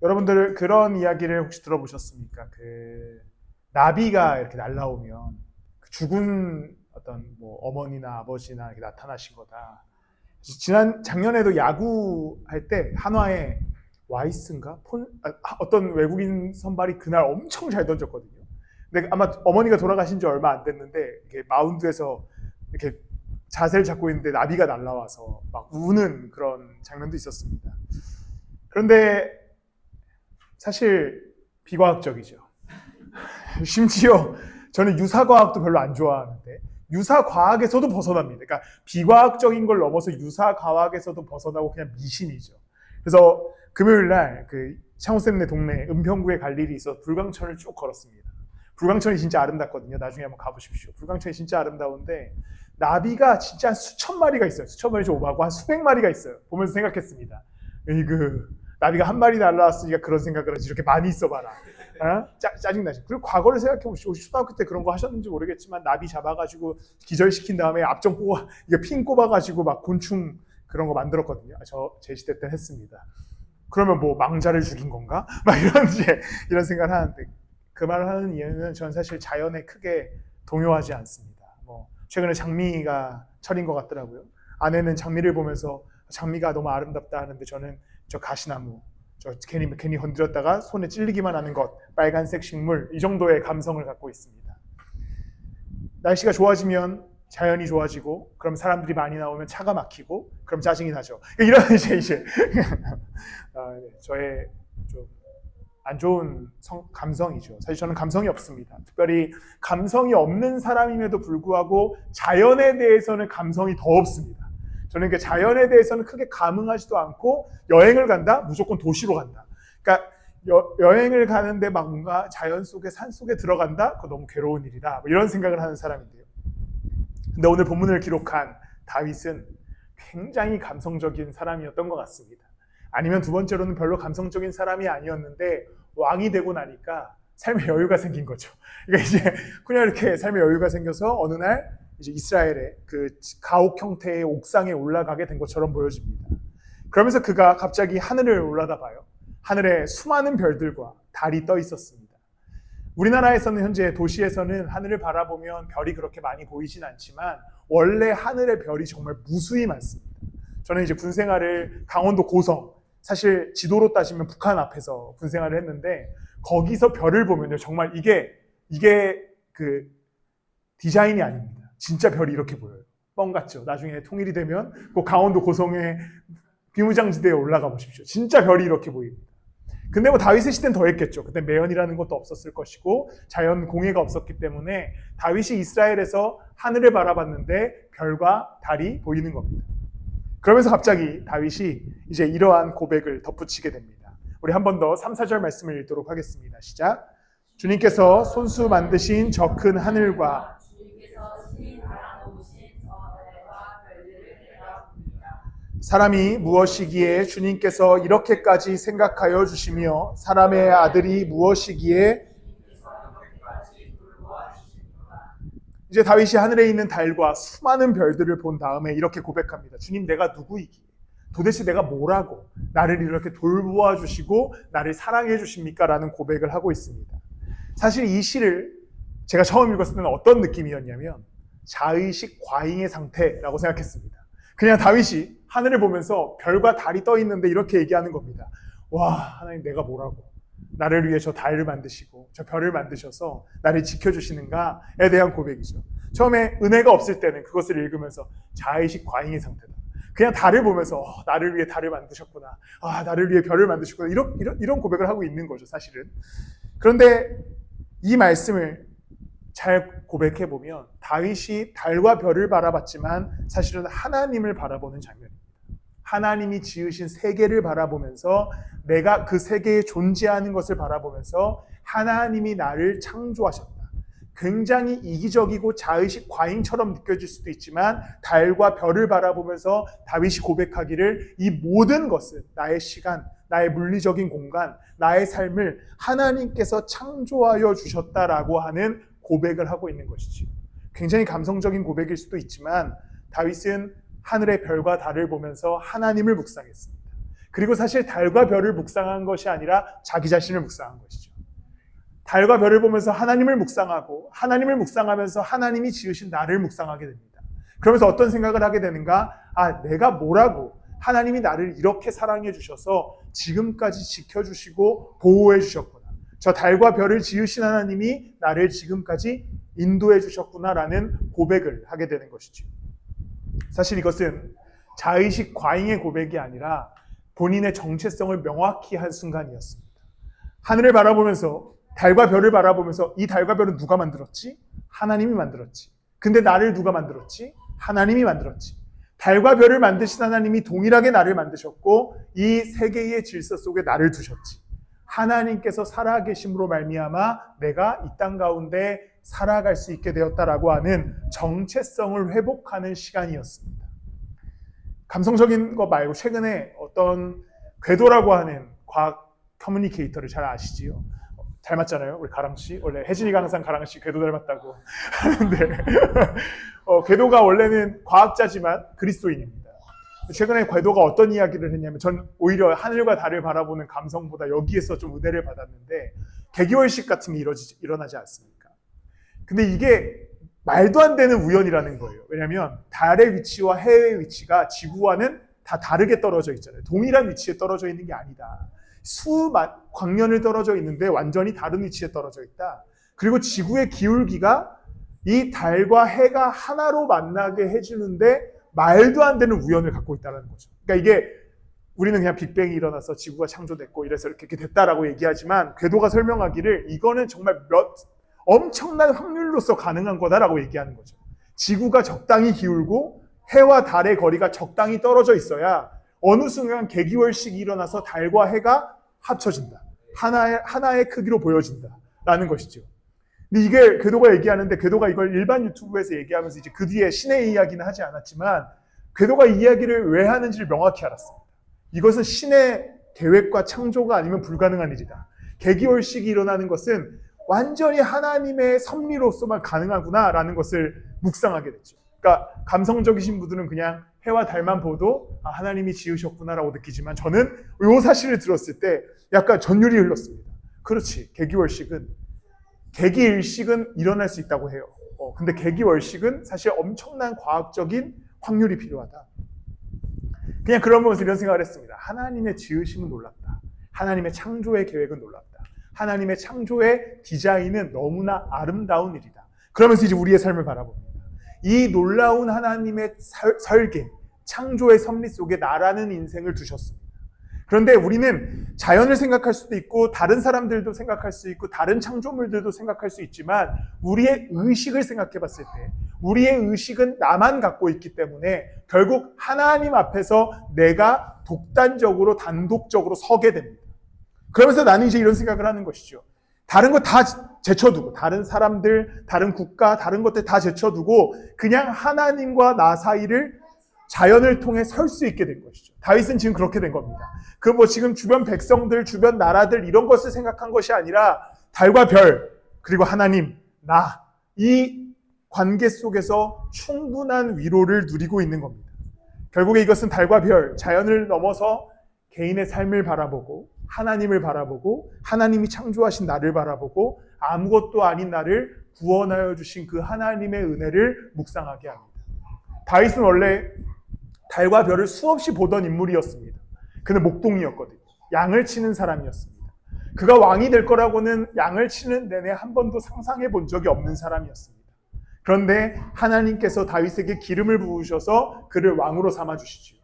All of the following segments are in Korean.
여러분들 그런 이야기를 혹시 들어보셨습니까? 나비가 이렇게 날라오면 그 죽은 어떤 뭐 어머니나 아버지나 이렇게 나타나신 거다. 작년에도 야구할 때 한화에 와이스인가? 어떤 외국인 선발이 그날 엄청 잘 던졌거든요. 근데 아마 어머니가 돌아가신 지 얼마 안 됐는데 이렇게 마운드에서 이렇게 자세를 잡고 있는데 나비가 날라와서 막 우는 그런 장면도 있었습니다. 그런데 사실 비과학적이죠. 심지어 저는 유사과학도 별로 안 좋아하는데 유사과학에서도 벗어납니다. 그러니까 비과학적인 걸 넘어서 유사과학에서도 벗어나고 그냥 미신이죠. 그래서 금요일 날 창호쌤네 동네 은평구에 갈 일이 있어서 불광천을 쭉 걸었습니다. 불광천이 진짜 아름답거든요. 나중에 한번 가보십시오. 불광천이 진짜 아름다운데 나비가 진짜 한 수천 마리가 있어요. 수천 마리 좀 오버하고 한 수백 마리가 있어요. 보면서 생각했습니다. 나비가 한 마리 날라왔으니까 그런 생각을 하지 이렇게 많이 있어봐라. 짜증나지. 그리고 과거를 생각해보시고 초등학교 때 그런 거 하셨는지 모르겠지만 나비 잡아가지고 기절시킨 다음에 앞정 뽑아 이거 핀 꼽아가지고 막 곤충 그런 거 만들었거든요. 제 시대 때 했습니다. 그러면 뭐 망자를 죽인 건가? 막 이런 생각을 하는데 그 말을 하는 이유는 저는 사실 자연에 크게 동요하지 않습니다. 최근에 장미가 철인 것 같더라고요. 아내는 장미를 보면서 장미가 너무 아름답다 하는데 저는 저 가시나무 괜히 건드렸다가 손에 찔리기만 하는 것, 빨간색 식물 이 정도의 감성을 갖고 있습니다. 날씨가 좋아지면 자연이 좋아지고 그럼 사람들이 많이 나오면 차가 막히고 그럼 짜증이 나죠. 이런 이제 저의 좀 안 좋은 감성이죠. 사실 저는 감성이 없습니다. 특별히 감성이 없는 사람임에도 불구하고 자연에 대해서는 감성이 더 없습니다. 저는 그 자연에 대해서는 크게 감흥하지도 않고 여행을 간다? 무조건 도시로 간다. 그러니까 여행을 가는데 막 뭔가 자연 속에 산 속에 들어간다? 그거 너무 괴로운 일이다. 이런 생각을 하는 사람인데요. 근데 오늘 본문을 기록한 다윗은 굉장히 감성적인 사람이었던 것 같습니다. 아니면 두 번째로는 별로 감성적인 사람이 아니었는데 왕이 되고 나니까 삶의 여유가 생긴 거죠. 그러니까 이제 그냥 이렇게 삶의 여유가 생겨서 어느 날 이제 이스라엘의 그 가옥 형태의 옥상에 올라가게 된 것처럼 보여집니다. 그러면서 그가 갑자기 하늘을 올라다 봐요. 하늘에 수많은 별들과 달이 떠 있었습니다. 우리나라에서는 현재 도시에서는 하늘을 바라보면 별이 그렇게 많이 보이진 않지만 원래 하늘의 별이 정말 무수히 많습니다. 저는 이제 군 생활을 강원도 고성, 사실 지도로 따지면 북한 앞에서 군 생활을 했는데 거기서 별을 보면요 정말 이게 그 디자인이 아닙니다. 진짜 별이 이렇게 보여요. 뻥 같죠. 나중에 통일이 되면 그 강원도 고성의 비무장지대에 올라가 보십시오. 진짜 별이 이렇게 보입니다. 근데 뭐 다윗의 시대는 더 했겠죠. 그때 매연이라는 것도 없었을 것이고 자연 공해가 없었기 때문에 다윗이 이스라엘에서 하늘을 바라봤는데 별과 달이 보이는 겁니다. 그러면서 갑자기 다윗이 이제 이러한 고백을 덧붙이게 됩니다. 우리 한 번 더 3, 4절 말씀을 읽도록 하겠습니다. 시작. 주님께서 손수 만드신 저 큰 하늘과 사람이 무엇이기에 주님께서 이렇게까지 생각하여 주시며 사람의 아들이 무엇이기에 이제 다윗이 하늘에 있는 달과 수많은 별들을 본 다음에 이렇게 고백합니다. 주님, 내가 누구이기에? 도대체 내가 뭐라고 나를 이렇게 돌보아 주시고 나를 사랑해 주십니까? 라는 고백을 하고 있습니다. 사실 이 시를 제가 처음 읽었을 때는 어떤 느낌이었냐면 자의식 과잉의 상태라고 생각했습니다. 그냥 다윗이 하늘을 보면서 별과 달이 떠 있는데 이렇게 얘기하는 겁니다. 와, 하나님 내가 뭐라고? 나를 위해 저 달을 만드시고 저 별을 만드셔서 나를 지켜주시는가에 대한 고백이죠. 처음에 은혜가 없을 때는 그것을 읽으면서 자의식 과잉의 상태다. 그냥 달을 보면서 나를 위해 달을 만드셨구나. 나를 위해 별을 만드셨구나. 이런 고백을 하고 있는 거죠, 사실은. 그런데 이 말씀을 잘 고백해보면 다윗이 달과 별을 바라봤지만 사실은 하나님을 바라보는 장면입니다. 하나님이 지으신 세계를 바라보면서 내가 그 세계에 존재하는 것을 바라보면서 하나님이 나를 창조하셨다. 굉장히 이기적이고 자의식 과잉처럼 느껴질 수도 있지만 달과 별을 바라보면서 다윗이 고백하기를 이 모든 것은 나의 시간, 나의 물리적인 공간, 나의 삶을 하나님께서 창조하여 주셨다라고 하는 고백을 하고 있는 것이죠. 굉장히 감성적인 고백일 수도 있지만 다윗은 하늘의 별과 달을 보면서 하나님을 묵상했습니다. 그리고 사실 달과 별을 묵상한 것이 아니라 자기 자신을 묵상한 것이죠. 달과 별을 보면서 하나님을 묵상하고 하나님을 묵상하면서 하나님이 지으신 나를 묵상하게 됩니다. 그러면서 어떤 생각을 하게 되는가? 내가 뭐라고 하나님이 나를 이렇게 사랑해 주셔서 지금까지 지켜주시고 보호해 주셨구나. 저 달과 별을 지으신 하나님이 나를 지금까지 인도해 주셨구나라는 고백을 하게 되는 것이죠. 사실 이것은 자의식 과잉의 고백이 아니라 본인의 정체성을 명확히 한 순간이었습니다. 하늘을 바라보면서 달과 별을 바라보면서 이 달과 별은 누가 만들었지? 하나님이 만들었지. 근데 나를 누가 만들었지? 하나님이 만들었지. 달과 별을 만드신 하나님이 동일하게 나를 만드셨고 이 세계의 질서 속에 나를 두셨지. 하나님께서 살아계심으로 말미암아 내가 이 땅 가운데 살아갈 수 있게 되었다라고 하는 정체성을 회복하는 시간이었습니다. 감성적인 거 말고 최근에 어떤 궤도라고 하는 과학 커뮤니케이터를 잘 아시지요? 닮았잖아요, 우리 가랑씨. 원래 혜진이가 항상 가랑씨 궤도 닮았다고 하는데 궤도가 원래는 과학자지만 그리스도인입니다. 최근에 궤도가 어떤 이야기를 했냐면 전 오히려 하늘과 달을 바라보는 감성보다 여기에서 좀 은혜를 받았는데 개기월식 같은 게 일어나지 않습니까? 근데 이게 말도 안 되는 우연이라는 거예요. 왜냐하면 달의 위치와 해의 위치가 지구와는 다 다르게 떨어져 있잖아요. 동일한 위치에 떨어져 있는 게 아니다. 수만 광년을 떨어져 있는데 완전히 다른 위치에 떨어져 있다. 그리고 지구의 기울기가 이 달과 해가 하나로 만나게 해주는데 말도 안 되는 우연을 갖고 있다는 거죠. 그러니까 이게 우리는 그냥 빅뱅이 일어나서 지구가 창조됐고 이래서 이렇게 됐다라고 얘기하지만 궤도가 설명하기를 이거는 정말 엄청난 확률로서 가능한 거다라고 얘기하는 거죠. 지구가 적당히 기울고 해와 달의 거리가 적당히 떨어져 있어야 어느 순간 개기월식이 일어나서 달과 해가 합쳐진다. 하나의 크기로 보여진다라는 것이죠. 근데 이게 궤도가 얘기하는데 궤도가 이걸 일반 유튜브에서 얘기하면서 이제 그 뒤에 신의 이야기는 하지 않았지만 궤도가 이 이야기를 왜 하는지를 명확히 알았습니다. 이것은 신의 계획과 창조가 아니면 불가능한 일이다. 개기월식이 일어나는 것은 완전히 하나님의 섭리로서만 가능하구나라는 것을 묵상하게 됐죠. 그러니까 감성적이신 분들은 그냥 해와 달만 보도 하나님이 지으셨구나라고 느끼지만 저는 이 사실을 들었을 때 약간 전율이 흘렀습니다. 그렇지, 개기일식은 일어날 수 있다고 해요. 근데 개기월식은 사실 엄청난 과학적인 확률이 필요하다. 그냥 그런 보면서 이런 생각을 했습니다. 하나님의 지으심은 놀랍다. 하나님의 창조의 계획은 놀랍다. 하나님의 창조의 디자인은 너무나 아름다운 일이다. 그러면서 이제 우리의 삶을 바라봅니다. 이 놀라운 하나님의 설계, 창조의 섭리 속에 나라는 인생을 두셨습니다. 그런데 우리는 자연을 생각할 수도 있고 다른 사람들도 생각할 수 있고 다른 창조물들도 생각할 수 있지만 우리의 의식을 생각해 봤을 때 우리의 의식은 나만 갖고 있기 때문에 결국 하나님 앞에서 내가 독단적으로 단독적으로 서게 됩니다. 그러면서 나는 이제 이런 생각을 하는 것이죠. 다른 거 다 제쳐두고 다른 사람들, 다른 국가, 다른 것들 다 제쳐두고 그냥 하나님과 나 사이를 자연을 통해 설 수 있게 된 것이죠. 다윗은 지금 그렇게 된 겁니다. 지금 주변 백성들, 주변 나라들 이런 것을 생각한 것이 아니라 달과 별, 그리고 하나님, 이 관계 속에서 충분한 위로를 누리고 있는 겁니다. 결국에 이것은 달과 별, 자연을 넘어서 개인의 삶을 바라보고 하나님을 바라보고 하나님이 창조하신 나를 바라보고 아무것도 아닌 나를 구원하여 주신 그 하나님의 은혜를 묵상하게 합니다. 다윗은 원래 달과 별을 수없이 보던 인물이었습니다. 그는 목동이었거든요. 양을 치는 사람이었습니다. 그가 왕이 될 거라고는 양을 치는 내내 한 번도 상상해 본 적이 없는 사람이었습니다. 그런데 하나님께서 다윗에게 기름을 부으셔서 그를 왕으로 삼아주시죠.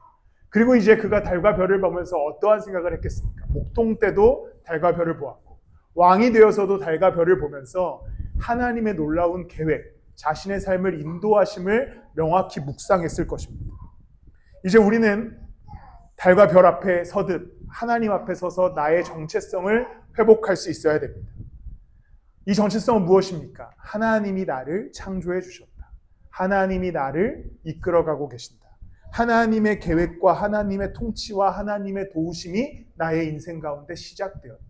그리고 이제 그가 달과 별을 보면서 어떠한 생각을 했겠습니까? 목동 때도 달과 별을 보았고 왕이 되어서도 달과 별을 보면서 하나님의 놀라운 계획, 자신의 삶을 인도하심을 명확히 묵상했을 것입니다. 이제 우리는 달과 별 앞에 서듯 하나님 앞에 서서 나의 정체성을 회복할 수 있어야 됩니다. 이 정체성은 무엇입니까? 하나님이 나를 창조해 주셨다. 하나님이 나를 이끌어가고 계신다. 하나님의 계획과 하나님의 통치와 하나님의 도우심이 나의 인생 가운데 시작되었다.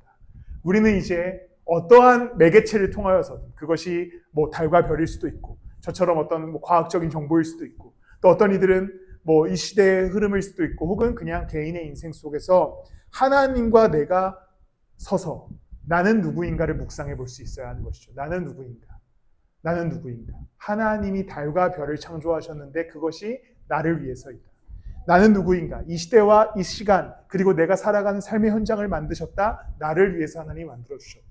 우리는 이제 어떠한 매개체를 통하여서든 그것이 달과 별일 수도 있고 저처럼 어떤 과학적인 정보일 수도 있고 또 어떤 이들은 뭐 이 시대의 흐름일 수도 있고 혹은 그냥 개인의 인생 속에서 하나님과 내가 서서 나는 누구인가를 묵상해 볼 수 있어야 하는 것이죠. 나는 누구인가? 나는 누구인가? 하나님이 달과 별을 창조하셨는데 그것이 나를 위해서이다. 나는 누구인가? 이 시대와 이 시간 그리고 내가 살아가는 삶의 현장을 만드셨다. 나를 위해서 하나님이 만들어주셨다.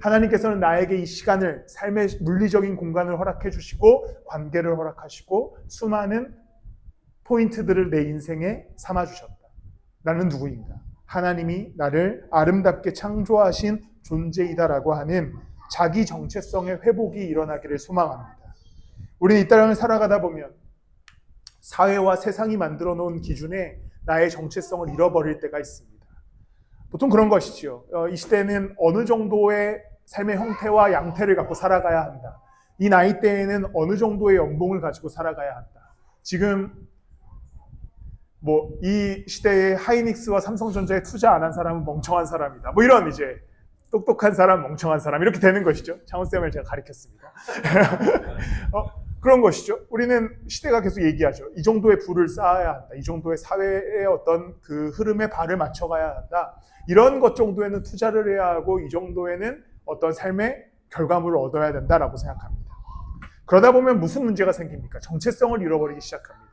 하나님께서는 나에게 이 시간을 삶의 물리적인 공간을 허락해 주시고 관계를 허락하시고 수많은 포인트들을 내 인생에 삼아 주셨다. 나는 누구인가? 하나님이 나를 아름답게 창조하신 존재이다라고 하는 자기 정체성의 회복이 일어나기를 소망합니다. 우리는 이 땅을 살아가다 보면 사회와 세상이 만들어 놓은 기준에 나의 정체성을 잃어버릴 때가 있습니다. 보통 그런 것이지요. 이 시대는 어느 정도의 삶의 형태와 양태를 갖고 살아가야 한다. 이 나이대에는 어느 정도의 연봉을 가지고 살아가야 한다. 지금 뭐 이 시대에 하이닉스와 삼성전자에 투자 안 한 사람은 멍청한 사람이다. 뭐 이런 이제 똑똑한 사람, 멍청한 사람 이렇게 되는 것이죠. 창원쌤을 제가 가리켰습니다. 그런 것이죠. 우리는 시대가 계속 얘기하죠. 이 정도의 부를 쌓아야 한다. 이 정도의 사회의 어떤 그 흐름에 발을 맞춰가야 한다. 이런 것 정도에는 투자를 해야 하고 이 정도에는 어떤 삶의 결과물을 얻어야 된다라고 생각합니다. 그러다 보면 무슨 문제가 생깁니까? 정체성을 잃어버리기 시작합니다.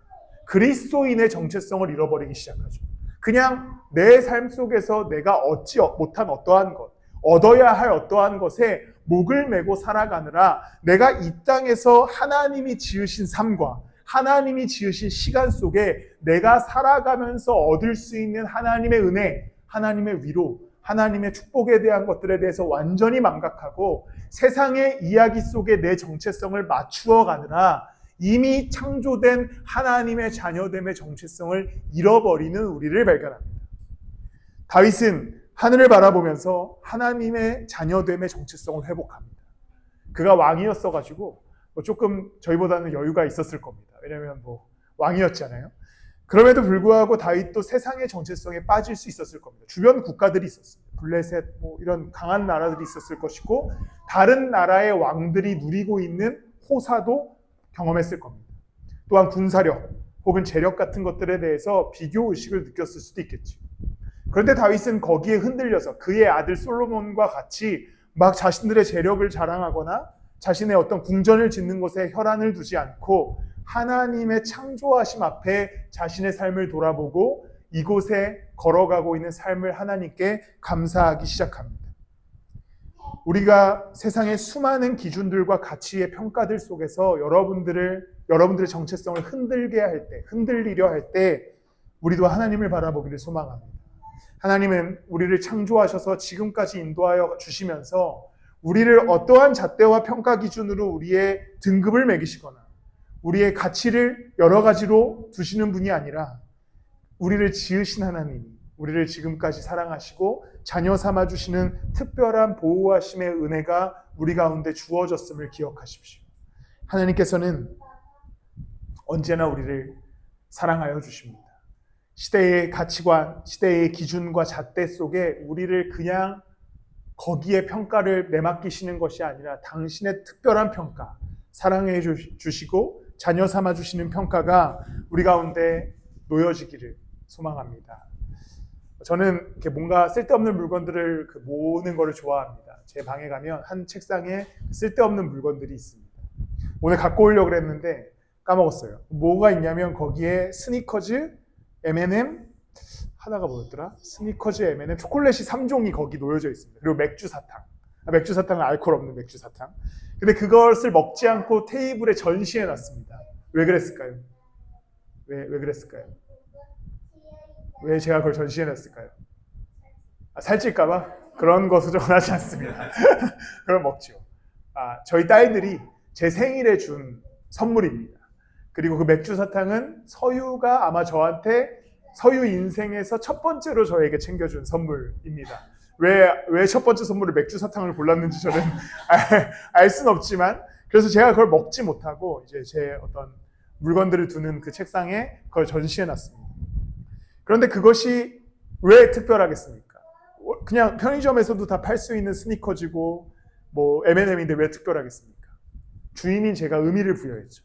그리스도인의 정체성을 잃어버리기 시작하죠. 그냥 내 삶 속에서 내가 얻지 못한 어떠한 것, 얻어야 할 어떠한 것에 목을 메고 살아가느라 내가 이 땅에서 하나님이 지으신 삶과 하나님이 지으신 시간 속에 내가 살아가면서 얻을 수 있는 하나님의 은혜, 하나님의 위로, 하나님의 축복에 대한 것들에 대해서 완전히 망각하고 세상의 이야기 속에 내 정체성을 맞추어 가느라 이미 창조된 하나님의 자녀됨의 정체성을 잃어버리는 우리를 발견합니다. 다윗은 하늘을 바라보면서 하나님의 자녀됨의 정체성을 회복합니다. 그가 왕이었어가지고 조금 저희보다는 여유가 있었을 겁니다. 왜냐하면 왕이었잖아요. 그럼에도 불구하고 다윗도 세상의 정체성에 빠질 수 있었을 겁니다. 주변 국가들이 있었어요. 블레셋 이런 강한 나라들이 있었을 것이고 다른 나라의 왕들이 누리고 있는 호사도 경험했을 겁니다. 또한 군사력 혹은 재력 같은 것들에 대해서 비교의식을 느꼈을 수도 있겠죠. 그런데 다윗은 거기에 흔들려서 그의 아들 솔로몬과 같이 막 자신들의 재력을 자랑하거나 자신의 어떤 궁전을 짓는 것에 혈안을 두지 않고 하나님의 창조하심 앞에 자신의 삶을 돌아보고 이곳에 걸어가고 있는 삶을 하나님께 감사하기 시작합니다. 우리가 세상의 수많은 기준들과 가치의 평가들 속에서 여러분들의 정체성을 흔들리려 할 때 우리도 하나님을 바라보기를 소망합니다. 하나님은 우리를 창조하셔서 지금까지 인도하여 주시면서 우리를 어떠한 잣대와 평가 기준으로 우리의 등급을 매기시거나 우리의 가치를 여러 가지로 두시는 분이 아니라 우리를 지으신 하나님이 우리를 지금까지 사랑하시고 자녀 삼아주시는 특별한 보호하심의 은혜가 우리 가운데 주어졌음을 기억하십시오. 하나님께서는 언제나 우리를 사랑하여 주십니다. 시대의 가치관, 시대의 기준과 잣대 속에 우리를 그냥 거기에 평가를 내맡기시는 것이 아니라 당신의 특별한 평가, 사랑해 주시고 자녀 삼아 주시는 평가가 우리 가운데 놓여지기를 소망합니다. 저는 이렇게 뭔가 쓸데없는 물건들을 모으는 것을 좋아합니다. 제 방에 가면 한 책상에 쓸데없는 물건들이 있습니다. 오늘 갖고 오려고 그랬는데 까먹었어요. 뭐가 있냐면 거기에 스니커즈, M&M, 하나가 뭐였더라? 스니커즈, M&M, 초콜릿이 3종이 거기 놓여져 있습니다. 그리고 맥주 사탕. 맥주 사탕은 알코올 없는 맥주 사탕. 근데 그것을 먹지 않고 테이블에 전시해 놨습니다. 왜 그랬을까요? 왜 그랬을까요? 왜 제가 그걸 전시해 놨을까요? 살찔까봐? 그런 것을 원하지 않습니다. 그럼 먹죠. 저희 딸들이 제 생일에 준 선물입니다. 그리고 그 맥주 사탕은 서유가 아마 저한테 서유 인생에서 첫 번째로 저에게 챙겨준 선물입니다. 왜 첫 번째 선물을 맥주 사탕을 골랐는지 저는 알 수는 없지만 그래서 제가 그걸 먹지 못하고 이제 제 어떤 물건들을 두는 그 책상에 그걸 전시해 놨습니다. 그런데 그것이 왜 특별하겠습니까? 그냥 편의점에서도 다 팔 수 있는 스니커즈고 M&M인데 왜 특별하겠습니까? 주인인 제가 의미를 부여했죠.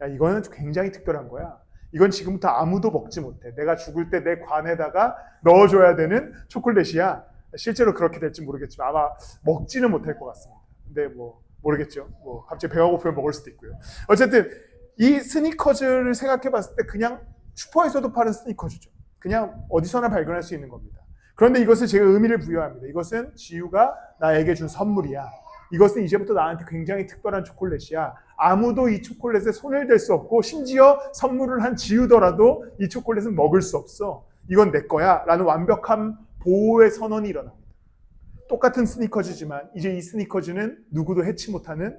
야, 이거는 굉장히 특별한 거야. 이건 지금부터 아무도 먹지 못해. 내가 죽을 때 내 관에다가 넣어줘야 되는 초콜릿이야. 실제로 그렇게 될지 모르겠지만 아마 먹지는 못할 것 같습니다. 근데 뭐 모르겠죠. 뭐 갑자기 배가 고프면 먹을 수도 있고요. 어쨌든 이 스니커즈를 생각해 봤을 때 그냥 슈퍼에서도 파는 스니커즈죠. 그냥 어디서나 발견할 수 있는 겁니다. 그런데 이것을 제가 의미를 부여합니다. 이것은 지유가 나에게 준 선물이야. 이것은 이제부터 나한테 굉장히 특별한 초콜릿이야. 아무도 이 초콜릿에 손을 댈 수 없고 심지어 선물을 한 지우더라도 이 초콜릿은 먹을 수 없어. 이건 내 거야. 라는 완벽한 보호의 선언이 일어납니다. 똑같은 스니커즈지만 이제 이 스니커즈는 누구도 해치 못하는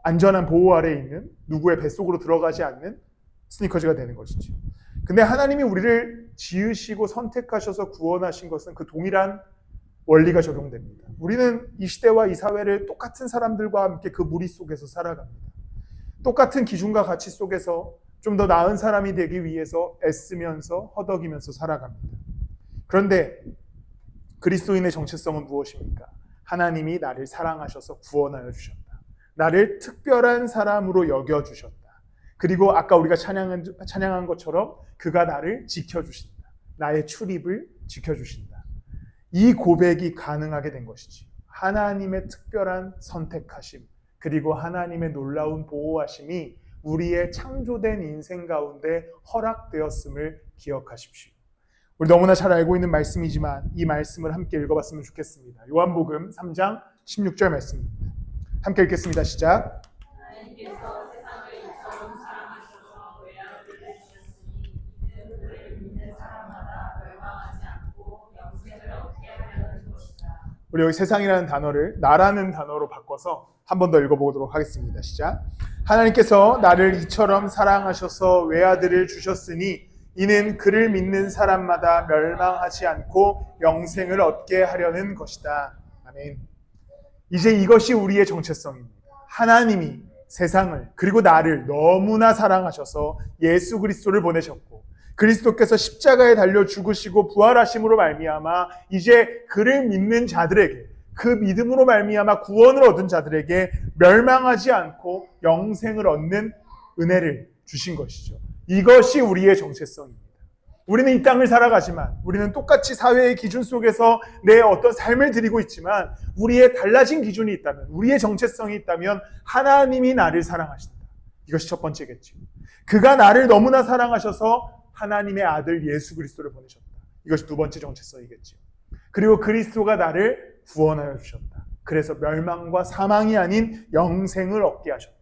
안전한 보호 아래에 있는 누구의 뱃속으로 들어가지 않는 스니커즈가 되는 것이죠. 근데 하나님이 우리를 지으시고 선택하셔서 구원하신 것은 그 동일한 원리가 적용됩니다. 우리는 이 시대와 이 사회를 똑같은 사람들과 함께 그 무리 속에서 살아갑니다. 똑같은 기준과 가치 속에서 좀 더 나은 사람이 되기 위해서 애쓰면서 허덕이면서 살아갑니다. 그런데 그리스도인의 정체성은 무엇입니까? 하나님이 나를 사랑하셔서 구원하여 주셨다. 나를 특별한 사람으로 여겨주셨다. 그리고 아까 우리가 찬양한 것처럼 그가 나를 지켜주신다. 나의 출입을 지켜주신다. 이 고백이 가능하게 된 것이지. 하나님의 특별한 선택하심 그리고 하나님의 놀라운 보호하심이 우리의 창조된 인생 가운데 허락되었음을 기억하십시오. 우리 너무나 잘 알고 있는 말씀이지만 이 말씀을 함께 읽어봤으면 좋겠습니다. 요한복음 3장 16절 말씀입니다. 함께 읽겠습니다. 시작. 하나님께서 세상을 이처럼 사랑하셔서 외아들을 주셨으니 이는 그를 믿는 사람마다 멸망하지 않고 영생을 얻게 하려는 것이다. 우리 여기 세상이라는 단어를 나라는 단어로 바꿔서 한 번 더 읽어보도록 하겠습니다. 시작. 하나님께서 나를 이처럼 사랑하셔서 외아들을 주셨으니 이는 그를 믿는 사람마다 멸망하지 않고 영생을 얻게 하려는 것이다. 아멘. 이제 이것이 우리의 정체성입니다. 하나님이 세상을 그리고 나를 너무나 사랑하셔서 예수 그리스도를 보내셨고 그리스도께서 십자가에 달려 죽으시고 부활하심으로 말미암아 이제 그를 믿는 자들에게 그 믿음으로 말미암아 구원을 얻은 자들에게 멸망하지 않고 영생을 얻는 은혜를 주신 것이죠. 이것이 우리의 정체성입니다. 우리는 이 땅을 살아가지만 우리는 똑같이 사회의 기준 속에서 내 어떤 삶을 드리고 있지만 우리의 달라진 기준이 있다면 우리의 정체성이 있다면 하나님이 나를 사랑하신다. 이것이 첫 번째겠죠. 그가 나를 너무나 사랑하셔서 하나님의 아들 예수 그리스도를 보내셨다. 이것이 두 번째 정체성이겠죠. 그리고 그리스도가 나를 구원하여 주셨다. 그래서 멸망과 사망이 아닌 영생을 얻게 하셨다.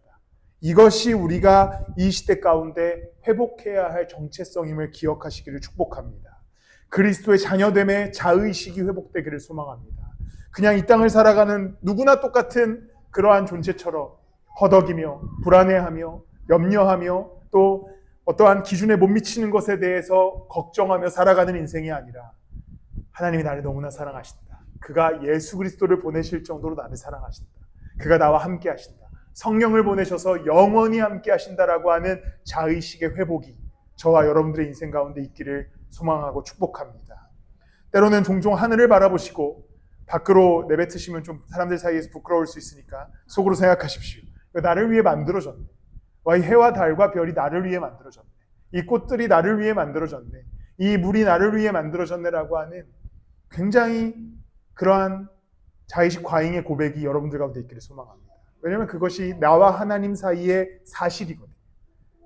이것이 우리가 이 시대 가운데 회복해야 할 정체성임을 기억하시기를 축복합니다. 그리스도의 자녀됨의 자의식이 회복되기를 소망합니다. 그냥 이 땅을 살아가는 누구나 똑같은 그러한 존재처럼 허덕이며 불안해하며 염려하며 또 어떠한 기준에 못 미치는 것에 대해서 걱정하며 살아가는 인생이 아니라 하나님이 나를 너무나 사랑하신다. 그가 예수 그리스도를 보내실 정도로 나를 사랑하신다. 그가 나와 함께 하신다. 성령을 보내셔서 영원히 함께 하신다라고 하는 자의식의 회복이 저와 여러분들의 인생 가운데 있기를 소망하고 축복합니다. 때로는 종종 하늘을 바라보시고 밖으로 내뱉으시면 좀 사람들 사이에서 부끄러울 수 있으니까 속으로 생각하십시오. 나를 위해 만들어졌네. 이 해와 달과 별이 나를 위해 만들어졌네. 이 꽃들이 나를 위해 만들어졌네. 이 물이 나를 위해 만들어졌네라고 하는 굉장히 그러한 자의식 과잉의 고백이 여러분들 가운데 있기를 소망합니다. 왜냐하면 그것이 나와 하나님 사이의 사실이거든요.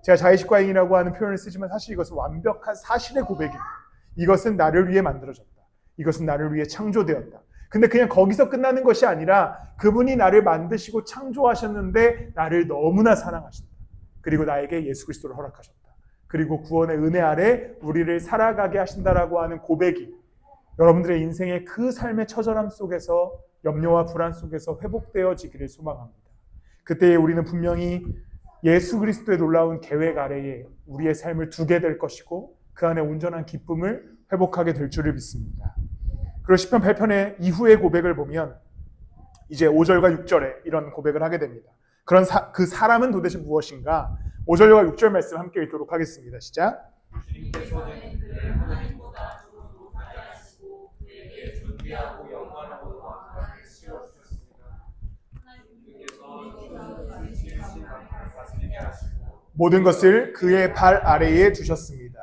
제가 자의식 과잉이라고 하는 표현을 쓰지만 사실 이것은 완벽한 사실의 고백입니다. 이것은 나를 위해 만들어졌다. 이것은 나를 위해 창조되었다. 근데 그냥 거기서 끝나는 것이 아니라 그분이 나를 만드시고 창조하셨는데 나를 너무나 사랑하신다. 그리고 나에게 예수 그리스도를 허락하셨다. 그리고 구원의 은혜 아래 우리를 살아가게 하신다라고 하는 고백이 여러분들의 인생의 그 삶의 처절함 속에서 염려와 불안 속에서 회복되어지기를 소망합니다. 그때 우리는 분명히 예수 그리스도의 놀라운 계획 아래에 우리의 삶을 두게 될 것이고 그 안에 온전한 기쁨을 회복하게 될 줄을 믿습니다. 그리고 시편 8편의 이후의 고백을 보면 이제 5절과 6절에 이런 고백을 하게 됩니다. 그 사람은 도대체 무엇인가? 5절과 6절 말씀 함께 읽도록 하겠습니다. 시작. 주님께서는 그를 하나님보다 조금 높게 하시고 그에게 존귀하고 영광하고 왕관을 씌워주셨습니다. 하나님께서 그를 지으신 왕을 다스리게 하시고 모든 것을 그의 발 아래에 두셨습니다.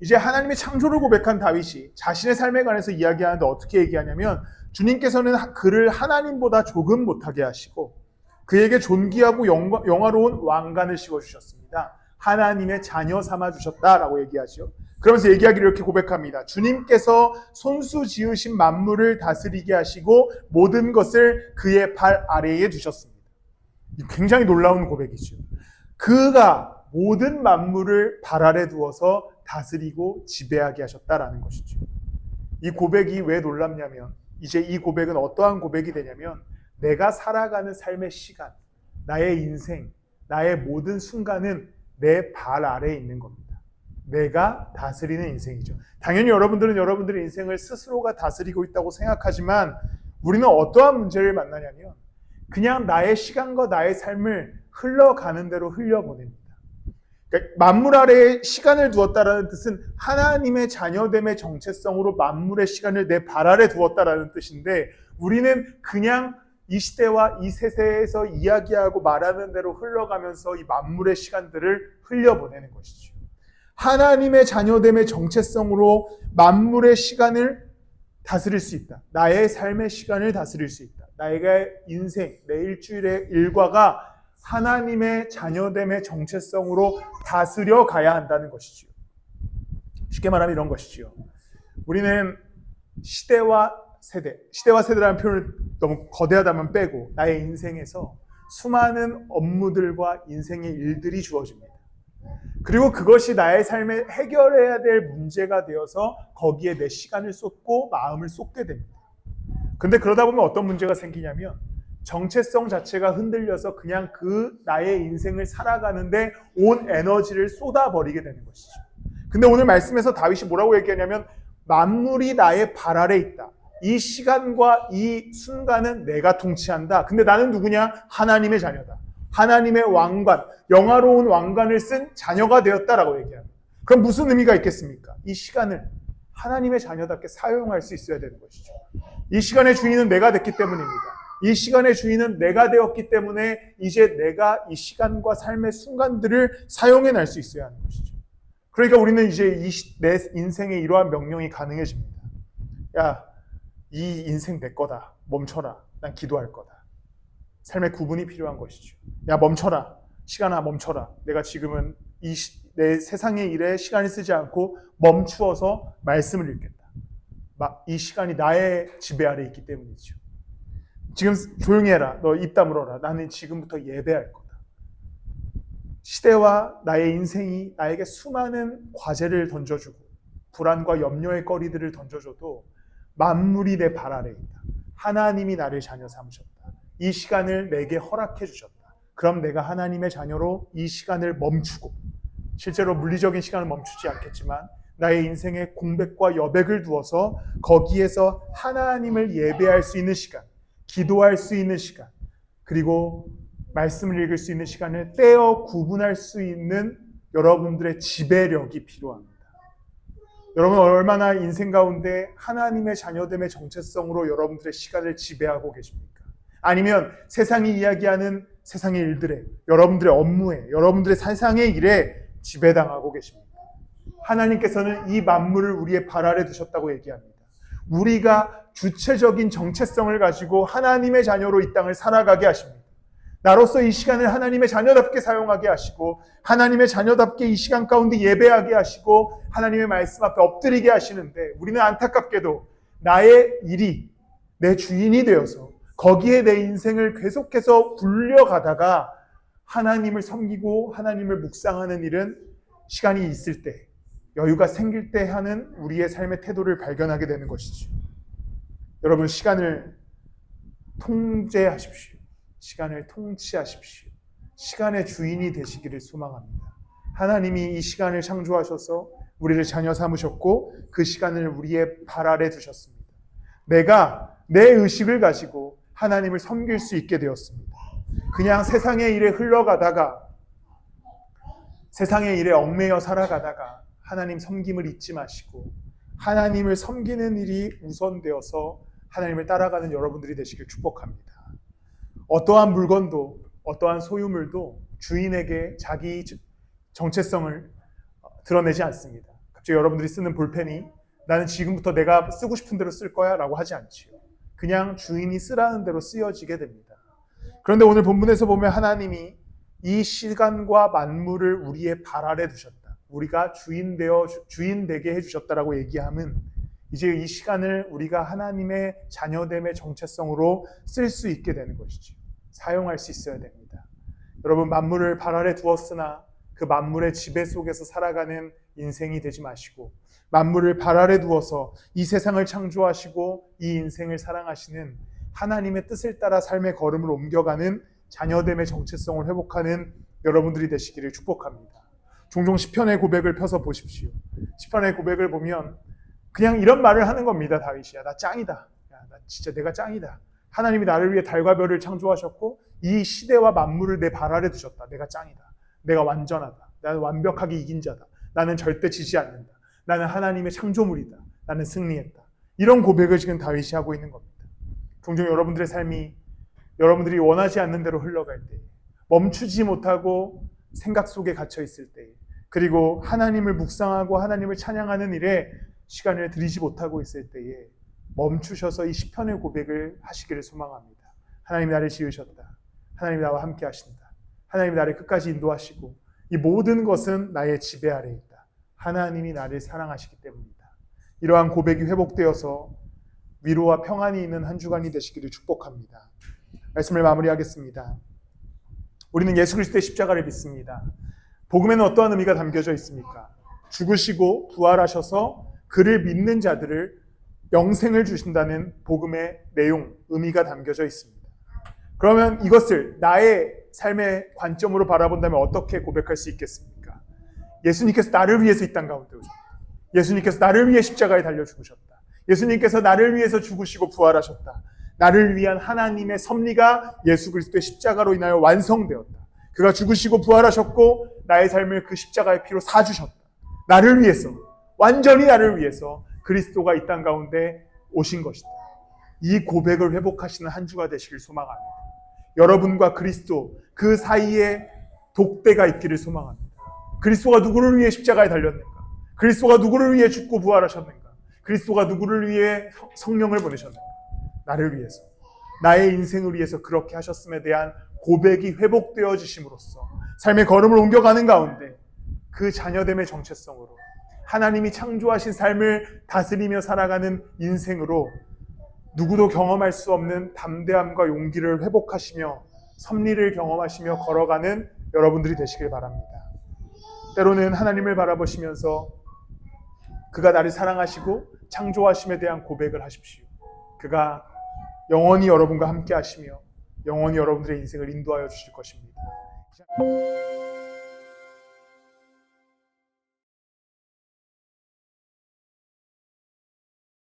이제 하나님의 창조를 고백한 다윗이 자신의 삶에 관해서 이야기하는데 어떻게 얘기하냐면 주님께서는 그를 하나님보다 조금 못하게 하시고 그에게 존귀하고 영화로운 왕관을 씌워주셨습니다. 하나님의 자녀 삼아주셨다라고 얘기하죠. 그러면서 얘기하기를 이렇게 고백합니다. 주님께서 손수 지으신 만물을 다스리게 하시고 모든 것을 그의 발 아래에 두셨습니다. 굉장히 놀라운 고백이죠. 그가 모든 만물을 발 아래 두어서 다스리고 지배하게 하셨다라는 것이죠. 이 고백이 왜 놀랍냐면 이제 이 고백은 어떠한 고백이 되냐면 내가 살아가는 삶의 시간, 나의 인생, 나의 모든 순간은 내 발 아래에 있는 겁니다. 내가 다스리는 인생이죠. 당연히 여러분들은 여러분들의 인생을 스스로가 다스리고 있다고 생각하지만 우리는 어떠한 문제를 만나냐면 그냥 나의 시간과 나의 삶을 흘러가는 대로 흘려보냅니다. 그러니까 만물 아래에 시간을 두었다라는 뜻은 하나님의 자녀됨의 정체성으로 만물의 시간을 내 발 아래 두었다라는 뜻인데 우리는 그냥 이 시대와 이 세대에서 이야기하고 말하는 대로 흘러가면서 이 만물의 시간들을 흘려보내는 것이죠. 하나님의 자녀됨의 정체성으로 만물의 시간을 다스릴 수 있다. 나의 삶의 시간을 다스릴 수 있다. 나의 인생, 내 일주일의 일과가 하나님의 자녀됨의 정체성으로 다스려 가야 한다는 것이지요. 쉽게 말하면 이런 것이지요. 우리는 시대와 세대라는 표현을 너무 거대하다면 빼고 나의 인생에서 수많은 업무들과 인생의 일들이 주어집니다. 그리고 그것이 나의 삶에 해결해야 될 문제가 되어서 거기에 내 시간을 쏟고 마음을 쏟게 됩니다. 그런데 그러다 보면 어떤 문제가 생기냐면 정체성 자체가 흔들려서 그냥 그 나의 인생을 살아가는데 온 에너지를 쏟아버리게 되는 것이죠. 근데 오늘 말씀에서 다윗이 뭐라고 얘기하냐면 만물이 나의 발 아래 있다. 이 시간과 이 순간은 내가 통치한다. 근데 나는 누구냐? 하나님의 자녀다. 하나님의 왕관, 영화로운 왕관을 쓴 자녀가 되었다라고 얘기합니다. 그럼 무슨 의미가 있겠습니까? 이 시간을 하나님의 자녀답게 사용할 수 있어야 되는 것이죠. 이 시간의 주인은 내가 됐기 때문입니다. 이 시간의 주인은 내가 되었기 때문에 이제 내가 이 시간과 삶의 순간들을 사용해낼 수 있어야 하는 것이죠. 그러니까 우리는 이제 내 인생에 이러한 명령이 가능해집니다. 야, 이 인생 내 거다. 멈춰라. 난 기도할 거다. 삶의 구분이 필요한 것이죠. 야, 멈춰라. 시간아, 멈춰라. 내가 지금은 내 세상의 일에 시간을 쓰지 않고 멈추어서 말씀을 읽겠다. 이 시간이 나의 지배 아래 있기 때문이죠. 지금 조용히 해라. 너 입 다물어라. 나는 지금부터 예배할 거다. 시대와 나의 인생이 나에게 수많은 과제를 던져주고 불안과 염려의 거리들을 던져줘도 만물이 내 발 아래에 있다. 하나님이 나를 자녀 삼으셨다. 이 시간을 내게 허락해 주셨다. 그럼 내가 하나님의 자녀로 이 시간을 멈추고 실제로 물리적인 시간을 멈추지 않겠지만 나의 인생에 공백과 여백을 두어서 거기에서 하나님을 예배할 수 있는 시간, 기도할 수 있는 시간, 그리고 말씀을 읽을 수 있는 시간을 떼어 구분할 수 있는 여러분들의 지배력이 필요합니다. 여러분 얼마나 인생 가운데 하나님의 자녀됨의 정체성으로 여러분들의 시간을 지배하고 계십니까? 아니면 세상이 이야기하는 세상의 일들에, 여러분들의 업무에, 여러분들의 세상의 일에 지배당하고 계십니까? 하나님께서는 이 만물을 우리의 발 아래 두셨다고 얘기합니다. 우리가 주체적인 정체성을 가지고 하나님의 자녀로 이 땅을 살아가게 하십니다. 나로서 이 시간을 하나님의 자녀답게 사용하게 하시고 하나님의 자녀답게 이 시간 가운데 예배하게 하시고 하나님의 말씀 앞에 엎드리게 하시는데 우리는 안타깝게도 나의 일이 내 주인이 되어서 거기에 내 인생을 계속해서 굴려가다가 하나님을 섬기고 하나님을 묵상하는 일은 시간이 있을 때, 여유가 생길 때 하는 우리의 삶의 태도를 발견하게 되는 것이죠. 여러분, 시간을 통제하십시오. 시간을 통치하십시오. 시간의 주인이 되시기를 소망합니다. 하나님이 이 시간을 창조하셔서 우리를 자녀 삼으셨고 그 시간을 우리의 발 아래 두셨습니다. 내가 내 의식을 가지고 하나님을 섬길 수 있게 되었습니다. 그냥 세상의 일에 흘러가다가 세상의 일에 얽매여 살아가다가 하나님 섬김을 잊지 마시고 하나님을 섬기는 일이 우선되어서 하나님을 따라가는 여러분들이 되시길 축복합니다. 어떠한 물건도 어떠한 소유물도 주인에게 자기 정체성을 드러내지 않습니다. 갑자기 여러분들이 쓰는 볼펜이 나는 지금부터 내가 쓰고 싶은 대로 쓸 거야 라고 하지 않지요. 그냥 주인이 쓰라는 대로 쓰여지게 됩니다. 그런데 오늘 본문에서 보면 하나님이 이 시간과 만물을 우리의 발 아래 두셨다. 우리가 주인 되게 해주셨다라고 얘기하면 이제 이 시간을 우리가 하나님의 자녀됨의 정체성으로 쓸 수 있게 되는 것이죠. 사용할 수 있어야 됩니다. 여러분, 만물을 발 아래 두었으나 그 만물의 지배 속에서 살아가는 인생이 되지 마시고, 만물을 발 아래 두어서 이 세상을 창조하시고 이 인생을 사랑하시는 하나님의 뜻을 따라 삶의 걸음을 옮겨가는 자녀됨의 정체성을 회복하는 여러분들이 되시기를 축복합니다. 종종 시편의 고백을 펴서 보십시오. 시편의 고백을 보면 그냥 이런 말을 하는 겁니다. 다윗이야, 나 짱이다. 야, 나 진짜 내가 짱이다. 하나님이 나를 위해 달과 별을 창조하셨고 이 시대와 만물을 내 발 아래 두셨다. 내가 짱이다. 내가 완전하다. 나는 완벽하게 이긴 자다. 나는 절대 지지 않는다. 나는 하나님의 창조물이다. 나는 승리했다. 이런 고백을 지금 다윗이 하고 있는 겁니다. 종종 여러분들의 삶이 여러분들이 원하지 않는 대로 흘러갈 때, 멈추지 못하고 생각 속에 갇혀 있을 때, 그리고 하나님을 묵상하고 하나님을 찬양하는 일에 시간을 들이지 못하고 있을 때에 멈추셔서 이 시편의 고백을 하시기를 소망합니다. 하나님이 나를 지으셨다. 하나님이 나와 함께 하신다. 하나님이 나를 끝까지 인도하시고 이 모든 것은 나의 지배 아래 있다. 하나님이 나를 사랑하시기 때문이다. 이러한 고백이 회복되어서 위로와 평안이 있는 한 주간이 되시기를 축복합니다. 말씀을 마무리하겠습니다. 우리는 예수 그리스도의 십자가를 믿습니다. 복음에는 어떠한 의미가 담겨져 있습니까? 죽으시고 부활하셔서 그를 믿는 자들을 영생을 주신다는 복음의 내용, 의미가 담겨져 있습니다. 그러면 이것을 나의 삶의 관점으로 바라본다면 어떻게 고백할 수 있겠습니까? 예수님께서 나를 위해서 이 땅 가운데 오셨다. 예수님께서 나를 위해 십자가에 달려 죽으셨다. 예수님께서 나를 위해서 죽으시고 부활하셨다. 나를 위한 하나님의 섭리가 예수 그리스도의 십자가로 인하여 완성되었다. 그가 죽으시고 부활하셨고 나의 삶을 그 십자가의 피로 사주셨다. 나를 위해서, 완전히 나를 위해서 그리스도가 이 땅 가운데 오신 것이다. 이 고백을 회복하시는 한 주가 되시길 소망합니다. 여러분과 그리스도 그 사이에 독대가 있기를 소망합니다. 그리스도가 누구를 위해 십자가에 달렸는가? 그리스도가 누구를 위해 죽고 부활하셨는가? 그리스도가 누구를 위해 성령을 보내셨는가? 나를 위해서, 나의 인생을 위해서 그렇게 하셨음에 대한 고백이 회복되어지심으로써 삶의 걸음을 옮겨가는 가운데 그 자녀됨의 정체성으로 하나님이 창조하신 삶을 다스리며 살아가는 인생으로 누구도 경험할 수 없는 담대함과 용기를 회복하시며 섭리를 경험하시며 걸어가는 여러분들이 되시길 바랍니다. 때로는 하나님을 바라보시면서 그가 나를 사랑하시고 창조하심에 대한 고백을 하십시오. 그가 영원히 여러분과 함께 하시며 영원히 여러분들의 인생을 인도하여 주실 것입니다.